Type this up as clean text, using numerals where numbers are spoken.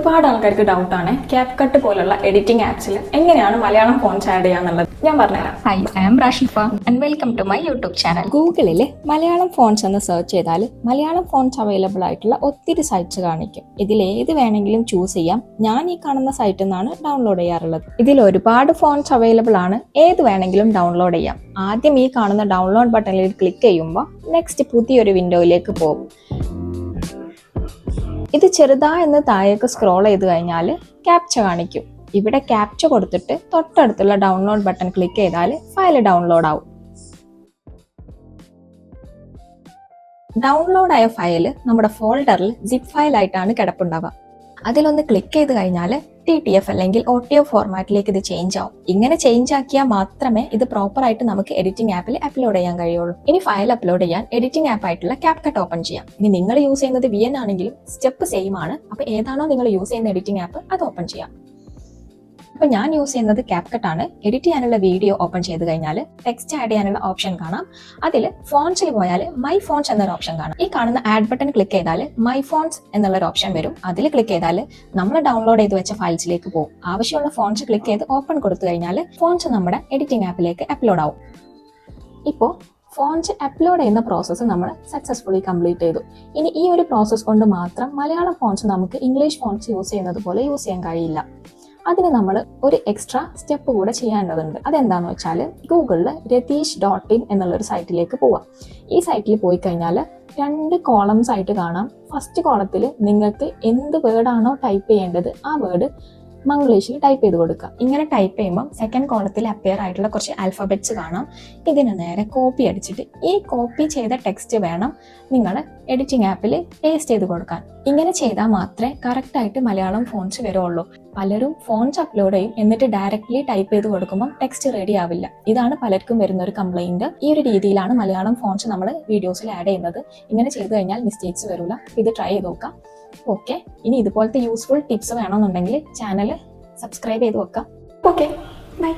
ഒരുപാട് ആൾക്കാർക്ക് ഡൗട്ടാണ് ക്യാപ്കട്ട് പോലുള്ള എഡിറ്റിംഗ് ആപ്സിൽ എങ്ങനെയാണ് മലയാളം ഫോൺസ് ആഡ് ചെയ്യാന്നുള്ളത്. ഞാൻ പറഞ്ഞുതരാം. Hi, I am Rashifa and welcome to my YouTube channel. ഗൂഗിളിൽ മലയാളം ഫോൺസ് എന്ന് സെർച്ച് ചെയ്താൽ മലയാളം ഫോൺസ് അവൈലബിൾ ആയിട്ടുള്ള ഒത്തിരി സൈറ്റ്സ് കാണിക്കും. ഇതിൽ ഏത് വേണമെങ്കിലും ചൂസ് ചെയ്യാം. ഞാൻ ഈ കാണുന്ന സൈറ്റിൽ നിന്നാണ് ഡൗൺലോഡ് ചെയ്യാറുള്ളത്. ഇതിൽ ഒരുപാട് ഫോൺസ് അവൈലബിൾ ആണ്, ഏത് വേണമെങ്കിലും ഡൗൺലോഡ് ചെയ്യാം. ആദ്യം ഈ കാണുന്ന ഡൗൺലോഡ് ബട്ടണിൽ ക്ലിക്ക് ചെയ്യുമ്പോൾ നെക്സ്റ്റ് പുതിയൊരു വിൻഡോയിലേക്ക് പോകും. ഇത് ചെറുതായെന്ന് താഴേക്ക് സ്ക്രോൾ ചെയ്ത് കഴിഞ്ഞാൽ ക്യാപ്ച കാണിക്കും. ഇവിടെ ക്യാപ്ച കൊടുത്തിട്ട് തൊട്ടടുത്തുള്ള ഡൗൺലോഡ് ബട്ടൺ ക്ലിക്ക് ചെയ്താൽ ഫയൽ ഡൗൺലോഡ് ആവും. ഡൗൺലോഡ് ആയ ഫയൽ നമ്മുടെ ഫോൾഡറിൽ സിപ്പ് ഫയൽ ആയിട്ടാണ് കിടപ്പുണ്ടാവുക. അതിലൊന്ന് ക്ലിക്ക് ചെയ്ത് കഴിഞ്ഞാൽ TTF അല്ലെങ്കിൽ OTF ഫോർമാറ്റിലേക്ക് ഇത് ചേഞ്ച് ആവും. ഇങ്ങനെ ചേഞ്ച് ആക്കിയാൽ മാത്രമേ ഇത് പ്രോപ്പർ ആയിട്ട് നമുക്ക് എഡിറ്റിംഗ് ആപ്പിൽ അപ്ലോഡ് ചെയ്യാൻ കഴിയുള്ളൂ. ഇനി ഫയൽ അപ്ലോഡ് ചെയ്യാൻ എഡിറ്റിംഗ് ആപ്പ് ആയിട്ടുള്ള CapCut ഓപ്പൺ ചെയ്യാം. ഇനി നിങ്ങൾ യൂസ് ചെയ്യുന്നത് VN ആണെങ്കിലും സ്റ്റെപ്പ് സെയിം ആണ്. അപ്പോൾ ഏതാണോ നിങ്ങൾ യൂസ് ചെയ്യുന്ന എഡിറ്റിംഗ് ആപ്പ് അത് ഓപ്പൺ ചെയ്യാം. അപ്പോൾ ഞാൻ യൂസ് ചെയ്യുന്നത് CapCut ആണ്. എഡിറ്റ് ചെയ്യാനുള്ള വീഡിയോ ഓപ്പൺ ചെയ്ത് കഴിഞ്ഞാൽ ടെക്സ്റ്റ് ആഡ് ചെയ്യാനുള്ള ഓപ്ഷൻ കാണാം. അതിൽ ഫോൺസിൽ പോയാൽ മൈ ഫോൺസ് എന്നൊരു ഓപ്ഷൻ കാണാം. ഈ കാണുന്ന ആഡ് ബട്ടൺ ക്ലിക്ക് ചെയ്താൽ മൈ ഫോൺസ് എന്നുള്ളൊരു ഓപ്ഷൻ വരും. അതിൽ ക്ലിക്ക് ചെയ്താൽ നമ്മൾ ഡൗൺലോഡ് ചെയ്ത് വെച്ച ഫയൽസിലേക്ക് പോകും. ആവശ്യമുള്ള ഫോൺസ് ക്ലിക്ക് ചെയ്ത് ഓപ്പൺ കൊടുത്തു കഴിഞ്ഞാൽ ഫോൺസ് നമ്മുടെ എഡിറ്റിംഗ് ആപ്പിലേക്ക് അപ്ലോഡ് ആവും. ഇപ്പോൾ ഫോൺസ് അപ്ലോഡ് ചെയ്യുന്ന പ്രോസസ്സ് നമ്മൾ സക്സസ്ഫുള്ളി കംപ്ലീറ്റ് ചെയ്തു. ഇനി ഈ ഒരു പ്രോസസ്സ് കൊണ്ട് മാത്രം മലയാളം ഫോൺസ് നമുക്ക് ഇംഗ്ലീഷ് ഫോൺസ് യൂസ് ചെയ്യുന്നത് പോലെ യൂസ് ചെയ്യാൻ കഴിയില്ല. അതിന് നമ്മൾ ഒരു എക്സ്ട്രാ സ്റ്റെപ്പ് കൂടെ ചെയ്യേണ്ടതുണ്ട്. അതെന്താണെന്ന് വെച്ചാൽ ഗൂഗിളിൽ രതീഷ്.in എന്നുള്ളൊരു സൈറ്റിലേക്ക് പോവാം. ഈ സൈറ്റിൽ പോയി കഴിഞ്ഞാൽ 2 കോളംസ് ആയിട്ട് കാണാം. ഫസ്റ്റ് കോളത്തിൽ നിങ്ങൾക്ക് എന്ത് വേർഡാണോ ടൈപ്പ് ചെയ്യേണ്ടത് ആ വേർഡ് മംഗ്ലീഷിൽ ടൈപ്പ് ചെയ്ത് കൊടുക്കുക. ഇങ്ങനെ ടൈപ്പ് ചെയ്യുമ്പോൾ സെക്കൻഡ് കോളത്തിൽ അപ്പിയർ ആയിട്ടുള്ള കുറച്ച് ആൽഫബറ്റ്സ് കാണാം. ഇതിന് നേരെ കോപ്പി അടിച്ചിട്ട് ഈ കോപ്പി ചെയ്ത ടെക്സ്റ്റ് വേണം നിങ്ങൾ എഡിറ്റിംഗ് ആപ്പിൽ പേസ്റ്റ് ചെയ്ത് കൊടുക്കാൻ. ഇങ്ങനെ ചെയ്താൽ മാത്രമേ കറക്റ്റായിട്ട് മലയാളം ഫോൺസ് വരുള്ളൂ. പലരും ഫോൺസ് അപ്ലോഡ് ചെയ്യും, എന്നിട്ട് ഡയറക്റ്റ്ലി ടൈപ്പ് ചെയ്ത് കൊടുക്കുമ്പോൾ ടെക്സ്റ്റ് റെഡി ആവില്ല. ഇതാണ് പലർക്കും വരുന്ന ഒരു കംപ്ലൈന്റ്. ഈ ഒരു രീതിയിലാണ് മലയാളം ഫോൺസ് നമ്മൾ വീഡിയോസിൽ ആഡ് ചെയ്യുന്നത്. ഇങ്ങനെ ചെയ്തു കഴിഞ്ഞാൽ മിസ്റ്റേക്സ് വരില്ല. ഇത് ട്രൈ ചെയ്ത് നോക്കാം. ഓക്കെ, ഇനി ഇതുപോലത്തെ യൂസ്ഫുൾ ടിപ്സ് വേണമെന്നുണ്ടെങ്കിൽ ചാനൽ സബ്സ്ക്രൈബ് ചെയ്ത് വെക്കാം. Okay, by.